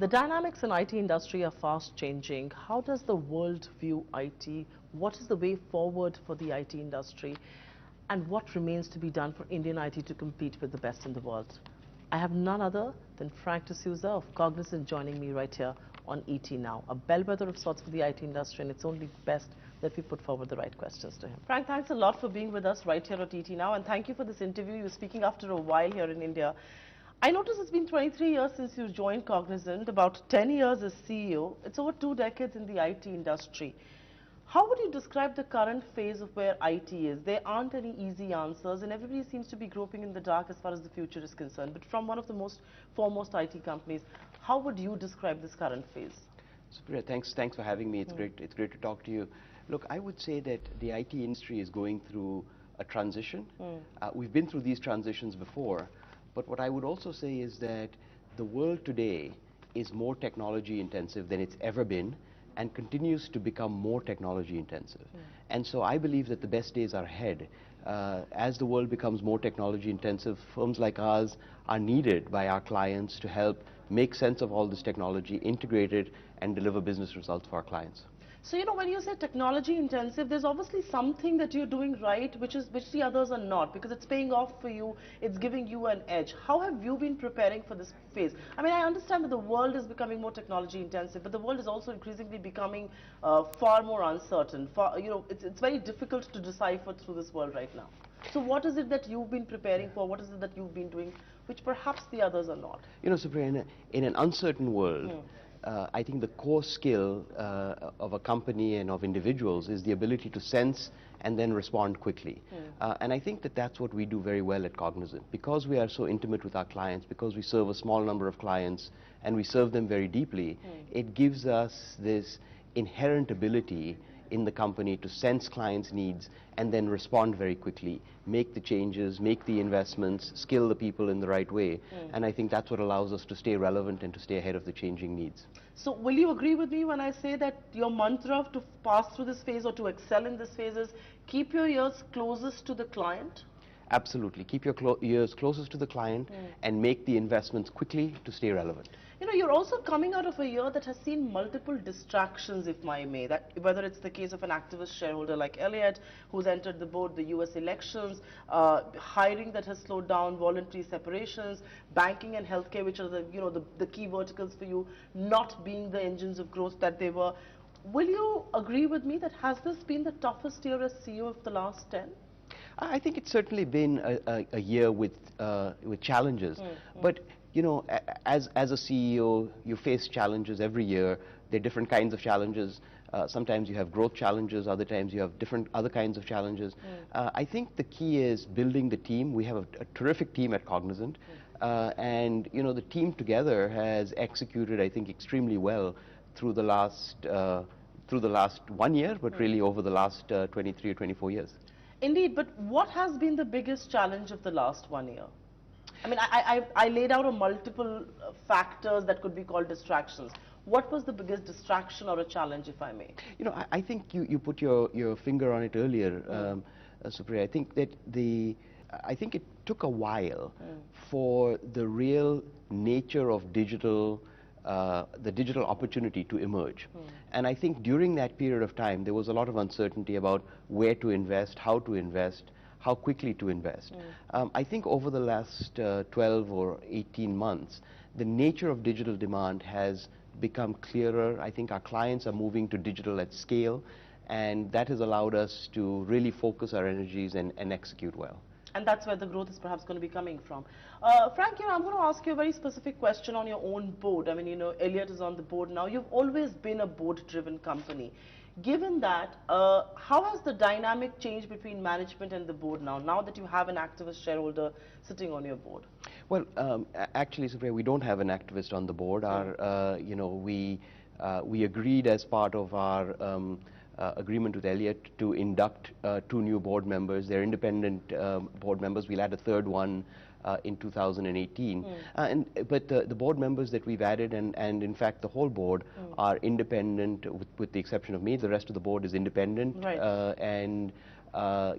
The dynamics in IT industry are fast changing. How does the world view IT? What is the way forward for the IT industry? And what remains to be done for Indian IT to compete with the best in the world? I have none other than Frank D'Souza of Cognizant joining me right here on ET Now, a bellwether of sorts for the IT industry, and it's only best that we put forward the right questions to him. Frank, thanks a lot for being with us right here at ET Now, and thank you for this interview. You're speaking after a while here in India. I noticed it's been 23 years since you joined Cognizant, about 10 years as CEO. It's over 2 decades in the IT industry. How would you describe the current phase of where IT is? There aren't any easy answers, and everybody seems to be groping in the dark as far as the future is concerned. But from one of the most foremost IT companies, how would you describe this current phase? Supriya, thanks for having me. It's great to talk to you. Look, I would say that the IT industry is going through a transition. We've been through these transitions before, but what I would also say is that the world today is more technology intensive than it's ever been, and continues to become more technology intensive. And so I believe that the best days are ahead. As the world becomes more technology intensive, firms like ours are needed by our clients to help make sense of all this technology, integrate it, and deliver business results for our clients. So, you know, when you say technology intensive, there's obviously something that you're doing right, which the others are not, because it's paying off for you, it's giving you an edge. How have you been preparing for this phase? I mean, I understand that the world is becoming more technology intensive, but the world is also increasingly becoming far more uncertain. It's very difficult to decipher through this world right now. So what is it that you've been preparing for? What is it that you've been doing, which perhaps the others are not? You know, Supriya, in an uncertain world, I think the core skill of a company and of individuals is the ability to sense and then respond quickly. And I think that that's what we do very well at Cognizant. Because we are so intimate with our clients, because we serve a small number of clients and we serve them very deeply, it gives us this inherent ability in the company to sense clients' needs and then respond very quickly, make the changes, make the investments, skill the people in the right way. And I think that's what allows us to stay relevant and to stay ahead of the changing needs. So will you agree with me when I say that your mantra to pass through this phase or to excel in this phase is keep your ears closest to the client? Absolutely. Keep your ears closest to the client and make the investments quickly to stay relevant. You know, you're also coming out of a year that has seen multiple distractions, if I may, that whether it's the case of an activist shareholder like Elliott, who's entered the board, the US elections, hiring that has slowed down, voluntary separations, banking and healthcare, which are the key verticals for you, not being the engines of growth that they were. Will you agree with me that has this been the toughest year as CEO of the last 10? I think it's certainly been a year with challenges, but you know, as a CEO, you face challenges every year. There are different kinds of challenges. Sometimes you have growth challenges, other times you have other kinds of challenges. I think the key is building the team. We have a terrific team at Cognizant, and you know, the team together has executed, I think, extremely well through the last 1 year, but really over the last 23 or 24 years. Indeed, but what has been the biggest challenge of the last 1 year? I mean, I laid out multiple factors that could be called distractions. What was the biggest distraction or a challenge, if I may? You know, I think you put your finger on it earlier, Supriya. I think that I think it took a while for the real nature of digital, the digital opportunity to emerge. And I think during that period of time, there was a lot of uncertainty about where to invest, how quickly to invest. I think over the last 12 or 18 months, the nature of digital demand has become clearer. I think our clients are moving to digital at scale, and that has allowed us to really focus our energies and execute well. And that's where the growth is perhaps going to be coming from. Frank, you know, I'm going to ask you a very specific question on your own board. I mean, you know, Elliott is on the board now. You've always been a board-driven company. Given that, how has the dynamic changed between management and the board now that you have an activist shareholder sitting on your board? Well, actually, Supriya, we don't have an activist on the board. You know, we agreed as part of our agreement with Elliott to induct 2 new board members. They're independent board members. We'll add a third one in 2018. But the board members that we've added, and in fact the whole board, are independent with the exception of me. The rest of the board is independent, and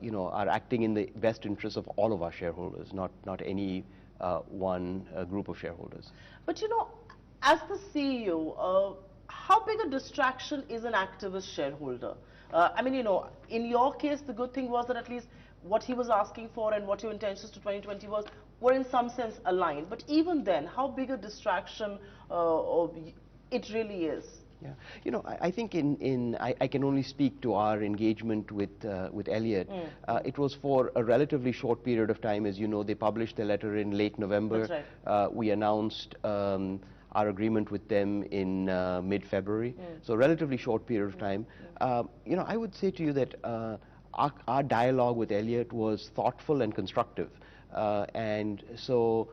you know, are acting in the best interest of all of our shareholders, not any one group of shareholders. But you know, As the CEO, how big a distraction is an activist shareholder? I mean, in your case, the good thing was that at least what he was asking for and what your intentions to 2020 were in some sense aligned. But even then, how big a distraction it really is? Yeah, I think I can only speak to our engagement with Elliott. It was for a relatively short period of time. As you know, they published their letter in late November. That's right. We announced our agreement with them in mid-February, so a relatively short period of time. I would say to you that our dialogue with Elliott was thoughtful and constructive, and so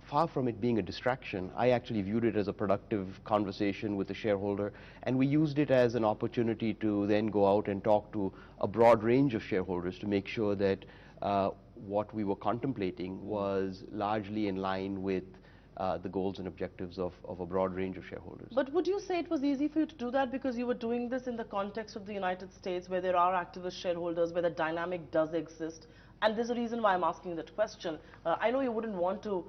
far from it being a distraction, I actually viewed it as a productive conversation with the shareholder, and we used it as an opportunity to then go out and talk to a broad range of shareholders to make sure that what we were contemplating was largely in line with the goals and objectives of a broad range of shareholders. But would you say it was easy for you to do that because you were doing this in the context of the United States, where there are activist shareholders, where the dynamic does exist? And there's a reason why I'm asking that question. I know you wouldn't want to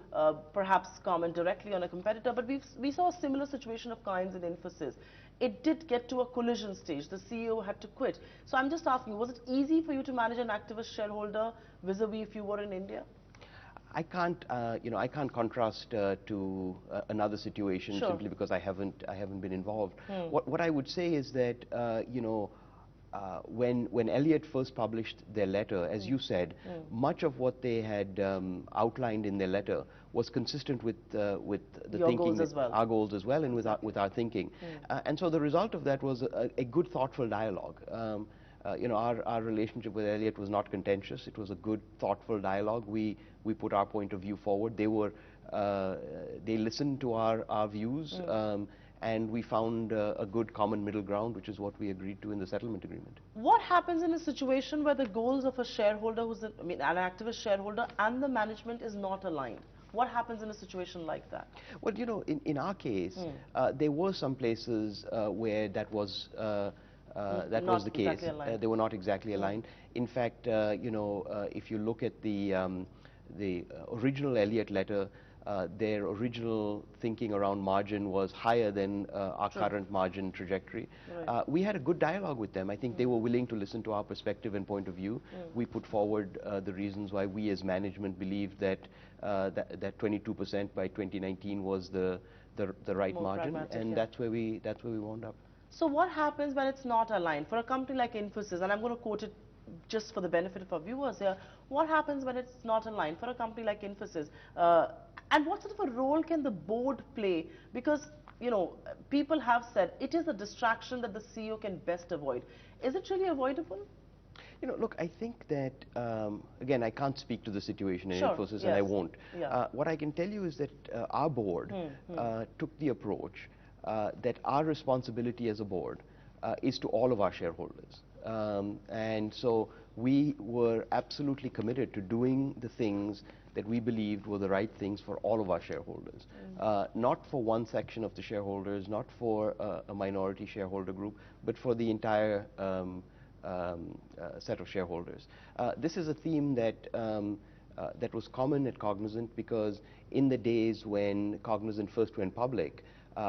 perhaps comment directly on a competitor, but we saw a similar situation of kinds in Infosys. It did get to a collision stage. The CEO had to quit. So I'm just asking, was it easy for you to manage an activist shareholder vis-a-vis if you were in India? I can't contrast to another situation simply because I haven't been involved. What I would say is that when Elliott first published their letter, as you said, much of what they had outlined in their letter was consistent with the Your thinking, goals as well. our goals as well, and with our thinking. And so the result of that was a good, thoughtful dialogue. Our relationship with Elliott was not contentious. It was a good, thoughtful dialogue. We put our point of view forward. They listened to our views, and we found a good common middle ground, which is what we agreed to in the settlement agreement. What happens in a situation where the goals of a shareholder, an activist shareholder, and the management is not aligned? What happens in a situation like that? Well, in our case, there were some places where that was the case. Exactly they were not exactly aligned. In fact, if you look at the original Elliott letter, their original thinking around margin was higher than our current margin trajectory. Right. We had a good dialogue with them. I think they were willing to listen to our perspective and point of view. We put forward the reasons why we as management believed that 22% by 2019 was the right More margin, pragmatic, and that's where we wound up. So what happens when it's not aligned? For a company like Infosys, and I'm going to quote it just for the benefit of our viewers here, what happens when it's not aligned for a company like Infosys? And what sort of a role can the board play? Because, people have said it is a distraction that the CEO can best avoid. Is it really avoidable? Look, I think that, again, I can't speak to the situation in Infosys, and I won't. Yeah. What I can tell you is that our board took the approach that our responsibility as a board is to all of our shareholders. And so we were absolutely committed to doing the things that we believed were the right things for all of our shareholders. Not for one section of the shareholders, not for a minority shareholder group, but for the entire set of shareholders. This is a theme that was common at Cognizant, because in the days when Cognizant first went public,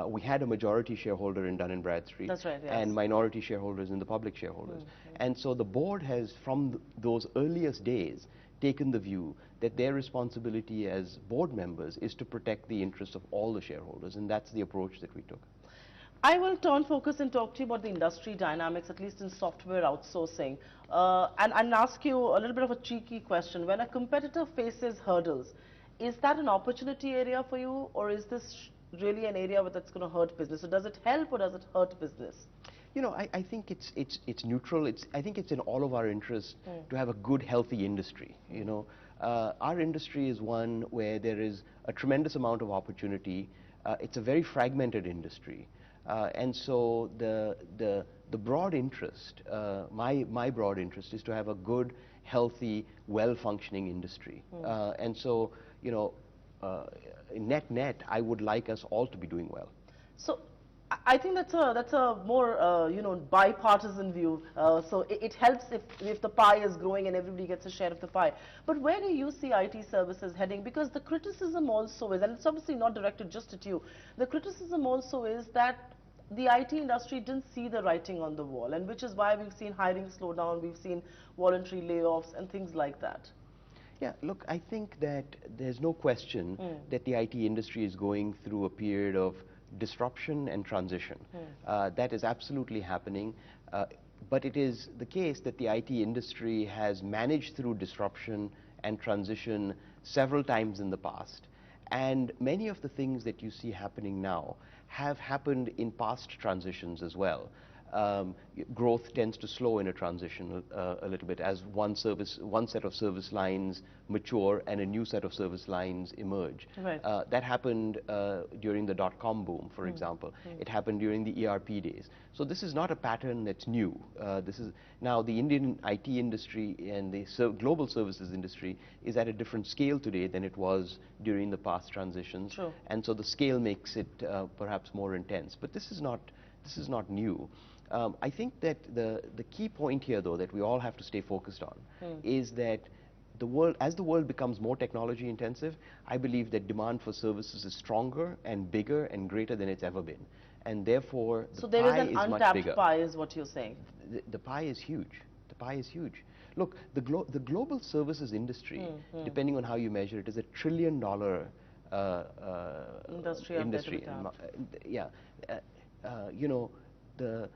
we had a majority shareholder in Dun & Bradstreet. That's right, yes. And minority shareholders in the public shareholders. And so the board has, from those earliest days, taken the view that their responsibility as board members is to protect the interests of all the shareholders, and that's the approach that we took. I will turn focus and talk to you about the industry dynamics, at least in software outsourcing, and ask you a little bit of a cheeky question. When a competitor faces hurdles, is that an opportunity area for you, or is this really an area that's going to hurt business? So does it help or does it hurt business? I think it's neutral. I think it's in all of our interests to have a good, healthy industry. Our industry is one where there is a tremendous amount of opportunity. It's a very fragmented industry, and so the broad interest, my broad interest, is to have a good, healthy, well-functioning industry. And so net, I would like us all to be doing well. So I think that's a more bipartisan view. So it helps if the pie is growing and everybody gets a share of the pie. But where do you see IT services heading? Because the criticism also is, and it's obviously not directed just at you. The criticism also is that the IT industry didn't see the writing on the wall, and which is why we've seen hiring slow down, we've seen voluntary layoffs and things like that. Yeah, look, I think that there's no question that the IT industry is going through a period of disruption and transition. That is absolutely happening. But it is the case that the IT industry has managed through disruption and transition several times in the past. And many of the things that you see happening now have happened in past transitions as well. Growth tends to slow in a transition a little bit as one set of service lines mature and a new set of service lines emerge. Right. That happened during the dot-com boom, for example. It happened during the ERP days. So this is not a pattern that's new. This is now the Indian IT industry and the global services industry is at a different scale today than it was during the past transitions. True. And so the scale makes it perhaps more intense. But this is not new. I think that the key point here, though, that we all have to stay focused on is that as the world becomes more technology intensive, I believe that demand for services is stronger and bigger and greater than it's ever been. And therefore, So the there is pie an is much untapped bigger. pie is what you're saying. The pie is huge. The pie is huge. Look, the global services industry, depending on how you measure it, is $1 trillion industry. Yeah. You know, the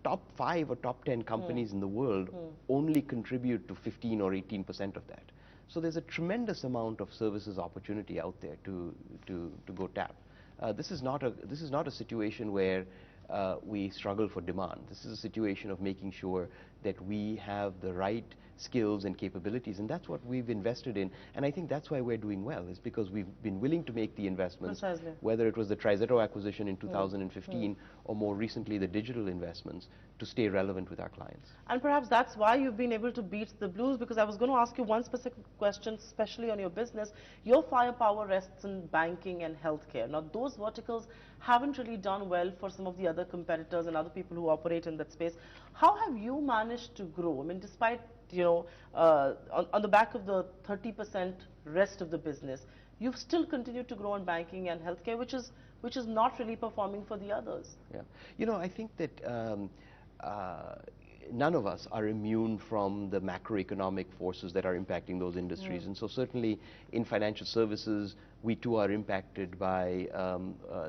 top 5 or top 10 companies in the world only contribute to 15 or 18% of that. So there's a tremendous amount of services opportunity out there to go tap. This is not a situation where we struggle for demand. This is a situation of making sure that we have the right skills and capabilities, and that's what we've invested in. And I think that's why we're doing well, is because we've been willing to make the investments, Precisely. whether it was the TriZetto acquisition in 2015 or more recently the digital investments, to stay relevant with our clients. And perhaps that's why you've been able to beat the blues, because I was going to ask you one specific question, especially on your business. Your firepower rests in banking and healthcare. Now, those verticals haven't really done well for some of the other competitors and other people who operate in that space. How have you managed to grow? I mean, despite, on the back of the 30% rest of the business, you've still continued to grow in banking and healthcare, which is not really performing for the others. Yeah. I think that none of us are immune from the macroeconomic forces that are impacting those industries. And so certainly in financial services, we too are impacted by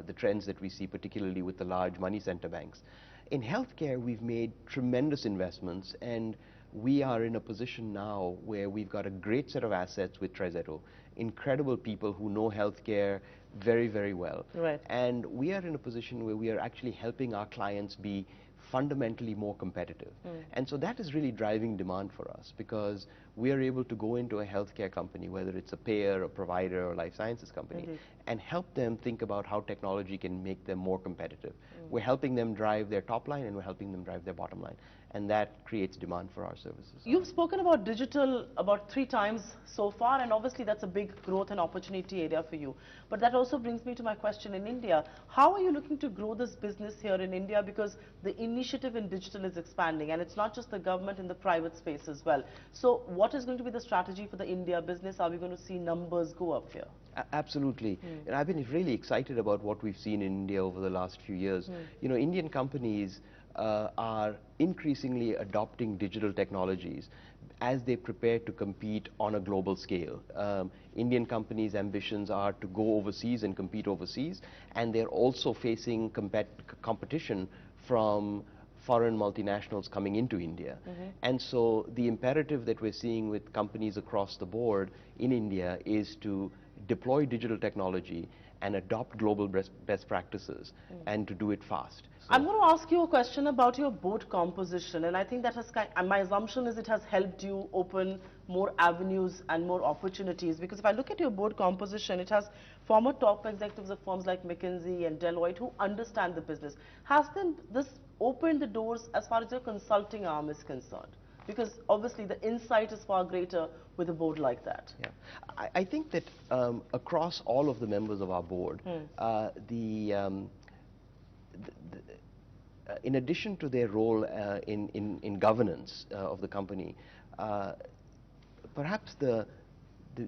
the trends that we see, particularly with the large money center banks. In healthcare, we've made tremendous investments, and we are in a position now where we've got a great set of assets with TriZetto, incredible people who know healthcare very, very well. Right. And we are in a position where we are actually helping our clients be fundamentally more competitive. And so that is really driving demand for us, because we are able to go into a healthcare company, whether it's a payer, a provider, or life sciences company, and help them think about how technology can make them more competitive. We're helping them drive their top line, and we're helping them drive their bottom line. And that creates demand for our services. You've spoken about digital about 3 times so far, and obviously that's a big growth and opportunity area for you. But that also brings me to my question in India. How are you looking to grow this business here in India? Because the initiative in digital is expanding, and it's not just the government, in the private space as well. So what is going to be the strategy for the India business? Are we going to see numbers go up here? Absolutely. And I've been really excited about what we've seen in India over the last few years. Indian companies are increasingly adopting digital technologies as they prepare to compete on a global scale. Indian companies' ambitions are to go overseas and compete overseas, and they're also facing competition from foreign multinationals coming into India. And so the imperative that we're seeing with companies across the board in India is to deploy digital technology and adopt global best practices, and to do it fast. I'm going to ask you a question about your board composition, and I think that has my assumption is it has helped you open more avenues and more opportunities, because if I look at your board composition, it has former top executives of firms like McKinsey and Deloitte who understand the business. Has this opened the doors as far as your consulting arm is concerned? Because obviously the insight is far greater with a board like that. Yeah, I think that in addition to their role in governance of the company, perhaps the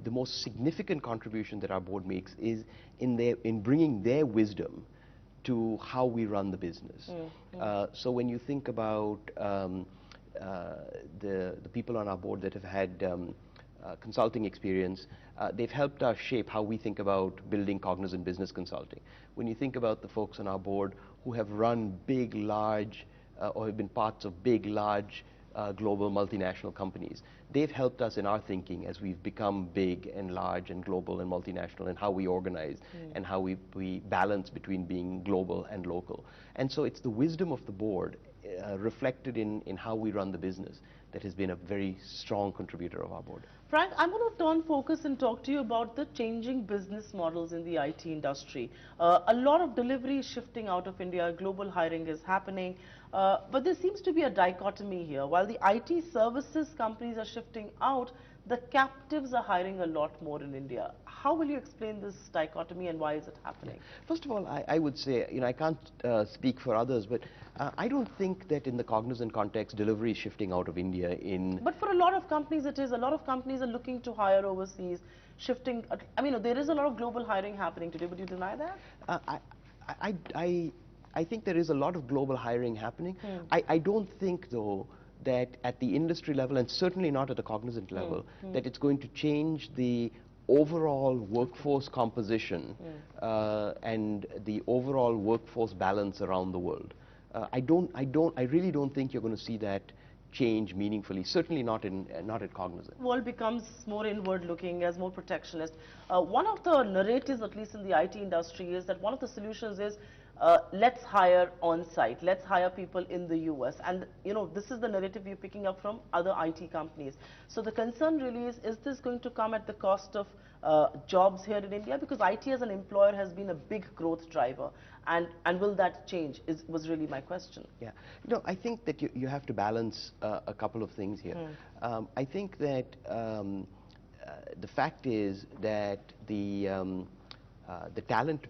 most significant contribution that our board makes is in bringing their wisdom to how we run the business. So when you think about the people on our board that have had consulting experience, they've helped us shape how we think about building Cognizant Business Consulting. When you think about the folks on our board who have run big, large, or have been parts of big, large global multinational companies, they've helped us in our thinking as we've become big and large and global and multinational, and how we organize and how we balance between being global and local. And so it's the wisdom of the board reflected in how we run the business that has been a very strong contributor of our board. Frank, I'm going to turn focus and talk to you about the changing business models in the IT industry. A lot of delivery is shifting out of India, global hiring is happening, but there seems to be a dichotomy here. While the IT services companies are shifting out, the captives are hiring a lot more in India. How will you explain this dichotomy and why is it happening? First of all, I would say, I can't speak for others, but I don't think that in the Cognizant context, delivery is shifting out of India But for a lot of companies it is. A lot of companies are looking to hire overseas, shifting. I mean, there is a lot of global hiring happening today. Would you deny that? I think there is a lot of global hiring happening. I don't think, though, that at the industry level, and certainly not at the Cognizant level, that it's going to change the overall workforce composition and the overall workforce balance around the world. I really don't think you're going to see that change meaningfully. Certainly not at Cognizant. World becomes more inward-looking, as more protectionist. One of the narratives, at least in the IT industry, is that one of the solutions is let's hire on-site, let's hire people in the US. And this is the narrative we're picking up from other IT companies. So the concern really is this going to come at the cost of jobs here in India? Because IT as an employer has been a big growth driver. And will that change, was really my question. Yeah, I think that you have to balance a couple of things here. I think that the fact is that the talent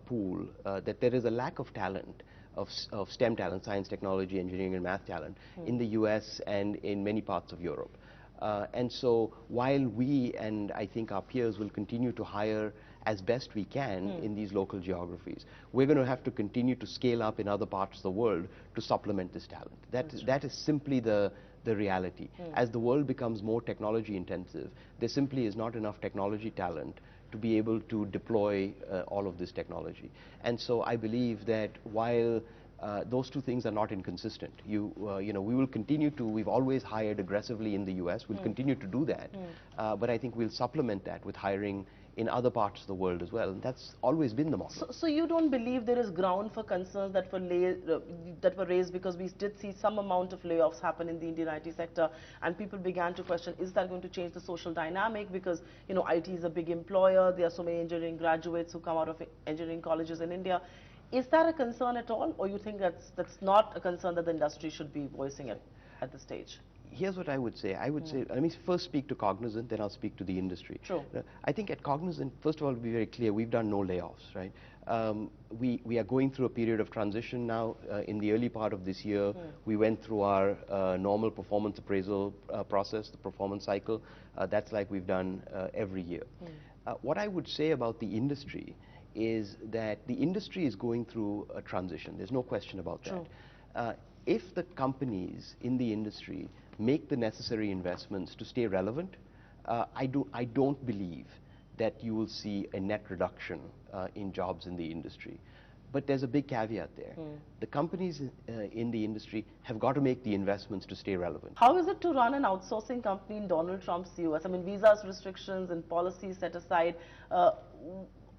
pool, that there is a lack of talent, of STEM talent, science, technology, engineering, and math talent, in the US and in many parts of Europe. And so while we and I think our peers will continue to hire as best we can in these local geographies, we're going to have to continue to scale up in other parts of the world to supplement this talent. That is simply the reality. As the world becomes more technology intensive, there simply is not enough technology talent to be able to deploy all of this technology. And so I believe that while those two things are not inconsistent, we will continue to, we've always hired aggressively in the US, we'll continue to do that, but I think we'll supplement that with hiring in other parts of the world as well, and that's always been the model. So you don't believe there is ground for concerns that were raised because we did see some amount of layoffs happen in the Indian IT sector, and people began to question, is that going to change the social dynamic? Because IT is a big employer, there are so many engineering graduates who come out of engineering colleges in India. Is that a concern at all, or you think that's not a concern that the industry should be voicing at this stage? Here's what I would say. I would say, let me first speak to Cognizant, then I'll speak to the industry. Sure. I think at Cognizant, first of all, to be very clear, we've done no layoffs, right? We are going through a period of transition now. In the early part of this year, we went through our normal performance appraisal process, the performance cycle. That's like we've done every year. What I would say about the industry is that the industry is going through a transition. There's no question about that. If the companies in the industry make the necessary investments to stay relevant, I don't believe that you will see a net reduction in jobs in the industry. But there's a big caveat there. The companies in the industry have got to make the investments to stay relevant. How is it to run an outsourcing company in Donald Trump's US? I mean, visas restrictions and policies set aside.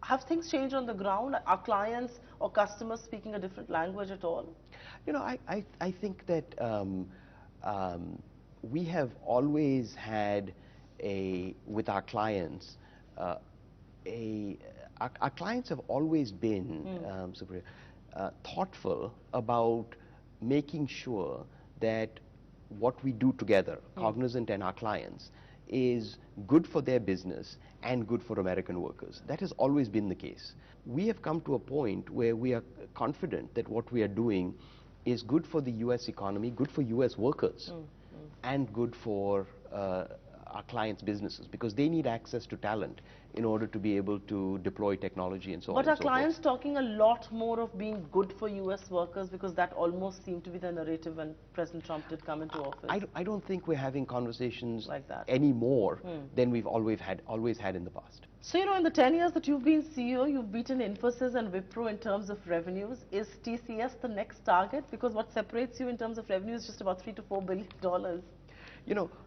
Have things changed on the ground? Are clients or customers speaking a different language at all? I think that we have always had with our clients, our clients have always been thoughtful about making sure that what we do together, Cognizant and our clients, is good for their business and good for American workers. That has always been the case. We have come to a point where we are confident that what we are doing is good for the US economy, good for US workers, and good for our clients' businesses, because they need access to talent in order to be able to deploy technology and so on. But are clients talking a lot more of being good for US workers, because that almost seemed to be the narrative when President Trump did come into office? I don't think we're having conversations like that any more than we've always had in the past. So, in the 10 years that you've been CEO, you've beaten Infosys and Wipro in terms of revenues. Is TCS the next target? Because what separates you in terms of revenue is just about $3 to $4 billion.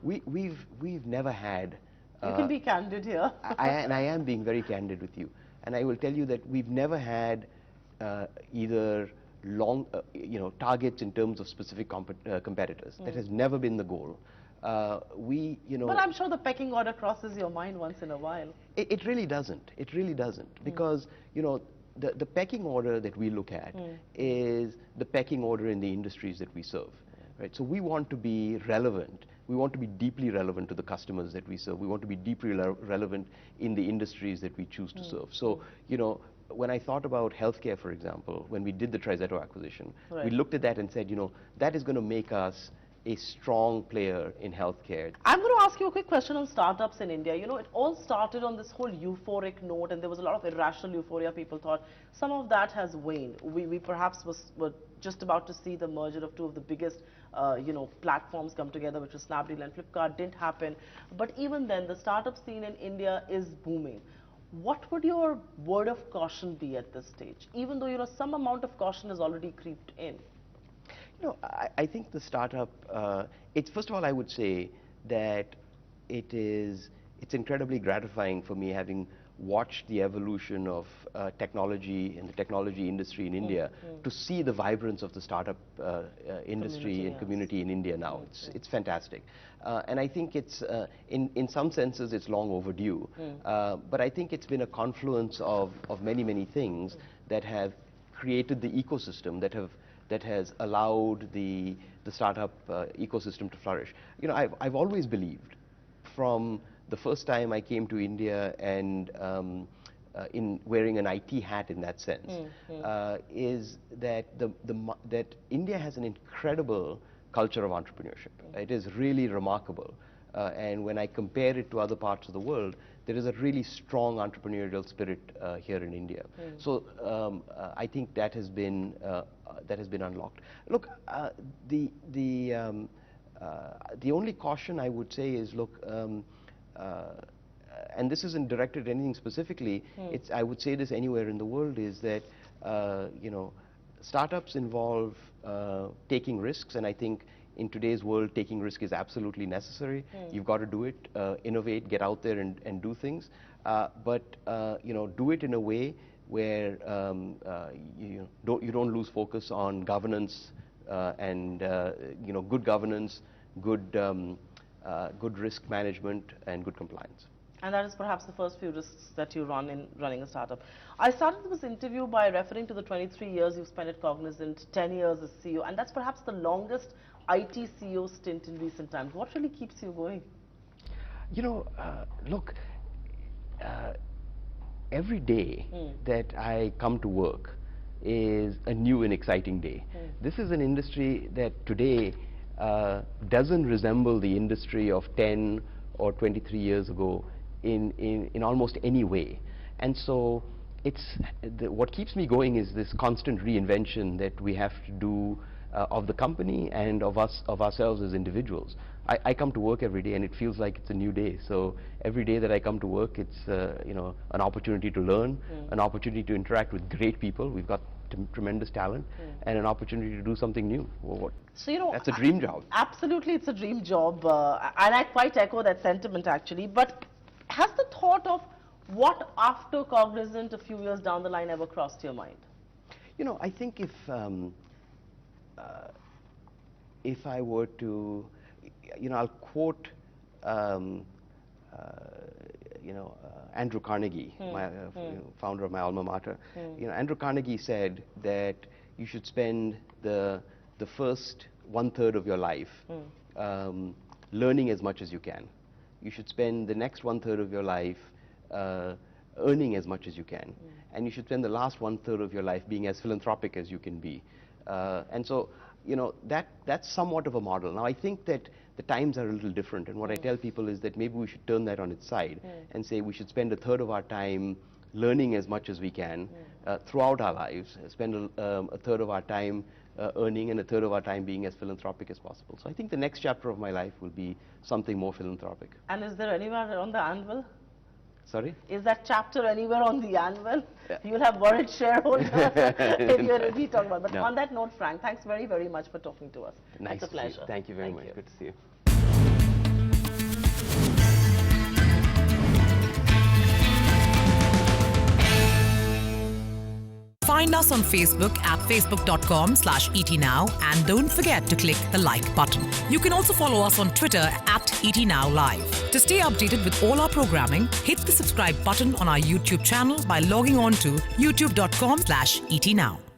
We've never had... You can be candid here. And I am being very candid with you. And I will tell you that we've never had either long, targets in terms of specific competitors. That has never been the goal. But I'm sure the pecking order crosses your mind once in a while. It really doesn't. It really doesn't. Because, the pecking order that we look at is the pecking order in the industries that we serve. Right? So we want to be relevant. We want to be deeply relevant to the customers that we serve. We want to be deeply relevant in the industries that we choose to serve. So, when I thought about healthcare, for example, when we did the TriZetto acquisition, we looked at that and said, that is going to make us a strong player in healthcare. I'm going to ask you a quick question on startups in India. It all started on this whole euphoric note, and there was a lot of irrational euphoria. People thought some of that has waned. We perhaps were just about to see the merger of two of the biggest platforms come together, which was Snapdeal and Flipkart. Didn't happen. But even then, the startup scene in India is booming. What would your word of caution be at this stage, even though some amount of caution has already creeped in? I think the startup, first of all, I would say that it's incredibly gratifying for me, having watched the evolution of technology and the technology industry in India, to see the vibrance of the startup industry and community in India now. It's fantastic. And I think it's, in some senses, it's long overdue. But I think it's been a confluence of many, many things that have created the ecosystem that has allowed the startup ecosystem to flourish. I've always believed, from the first time I came to India and in wearing an IT hat in that sense, is that that India has an incredible culture of entrepreneurship. It is really remarkable. And when I compare it to other parts of the world, there is a really strong entrepreneurial spirit here in India. So I think that has been unlocked. Look, the only caution I would say is, look, and this isn't directed at anything specifically. I would say this anywhere in the world, is that startups involve taking risks, and I think in today's world, taking risk is absolutely necessary. You've got to do it, innovate, get out there and do things. But do it in a way where you don't lose focus on governance and good governance, good risk management, and good compliance. And that is perhaps the first few risks that you run in running a startup. I started this interview by referring to the 23 years you've spent at Cognizant, 10 years as CEO, and that's perhaps the longest IT CEO stint in recent times. What really keeps you going? Look, every day that I come to work is a new and exciting day. This is an industry that today doesn't resemble the industry of 10 or 23 years ago in almost any way. And so what keeps me going is this constant reinvention that we have to do of the company and of ourselves as individuals. I come to work every day and it feels like it's a new day. So every day that I come to work, it's an opportunity to learn, an opportunity to interact with great people. We've got tremendous talent, and an opportunity to do something new. So that's a dream job. Absolutely, it's a dream job, and I quite echo that sentiment actually. But has the thought of what after Cognizant a few years down the line ever crossed your mind? I think if I were to, I'll quote Andrew Carnegie, founder of my alma mater. Andrew Carnegie said that you should spend the first 1/3 of your life learning as much as you can, you should spend the next 1/3 of your life earning as much as you can. And you should spend the last 1/3 of your life being as philanthropic as you can be. And so, you know, that's somewhat of a model. Now, I think that the times are a little different, and what I tell people is that maybe we should turn that on its side and say we should spend 1/3 of our time learning as much as we can throughout our lives, spend 1/3 of our time earning and 1/3 of our time being as philanthropic as possible. So I think the next chapter of my life will be something more philanthropic. And is there anywhere on the anvil? Sorry? Is that chapter anywhere on the anvil? You'll have worried shareholders if you're really talking about. But No. on that note, Frank, thanks very, very much for talking to us. Nice It's a to see you. pleasure. Thank you very much. Good to see you. Find us on Facebook at facebook.com/etnow and don't forget to click the like button. You can also follow us on Twitter at etnowlive. To stay updated with all our programming, hit the subscribe button on our YouTube channel by logging on to youtube.com/etnow.